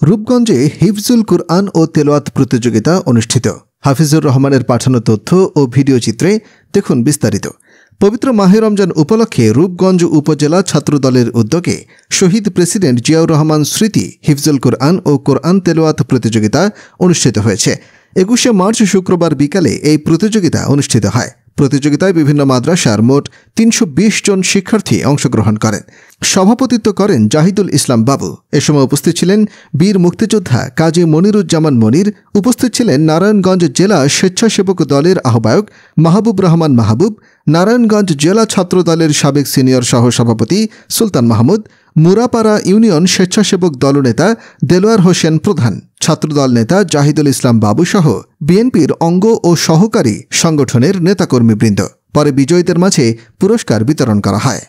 রূপগঞ্জে হিফজুল কুরআন ও তেলাওয়াত প্রতিযোগিতা অনুষ্ঠিত। হাফিজুর রহমানের পাঠানো তথ্য ও ভিডিও চিত্রে দেখুন বিস্তারিত। পবিত্র মাহে রমজান উপলক্ষে রূপগঞ্জ উপজেলা ছাত্রদলের উদ্যোগে শহীদ প্রেসিডেন্ট জিয়াউর রহমান স্মৃতি হিফজুল কুরআন ও কোরআন তেলাওয়াত প্রতিযোগিতা অনুষ্ঠিত হয়েছে। ২১শে মার্চ শুক্রবার বিকালে এই প্রতিযোগিতা অনুষ্ঠিত হয়। প্রতিযোগিতায় বিভিন্ন মাদ্রাসার মোট ৩২০ জন শিক্ষার্থী অংশগ্রহণ করেন। সভাপতিত্ব করেন জাহিদুল ইসলাম বাবু। এ সময় উপস্থিত ছিলেন বীর মুক্তিযোদ্ধা কাজী মনিরুজ্জামান মনির। উপস্থিত ছিলেন নারায়ণগঞ্জ জেলা স্বেচ্ছাসেবক দলের আহ্বায়ক মাহবুব রহমান মাহবুব, নারায়ণগঞ্জ জেলা ছাত্র দলের সাবেক সিনিয়র সহসভাপতি সুলতান মাহমুদ, মুরাপাড়া ইউনিয়ন স্বেচ্ছাসেবক দলনেতা দেলোয়ার হোসেন প্রধান, ছাত্রদল নেতা জাহিদুল ইসলাম বাবু সহ বিএনপির অঙ্গ ও সহকারী সংগঠনের নেতাকর্মীবৃন্দ। পরে বিজয়ীদের মাঝে পুরস্কার বিতরণ করা হয়।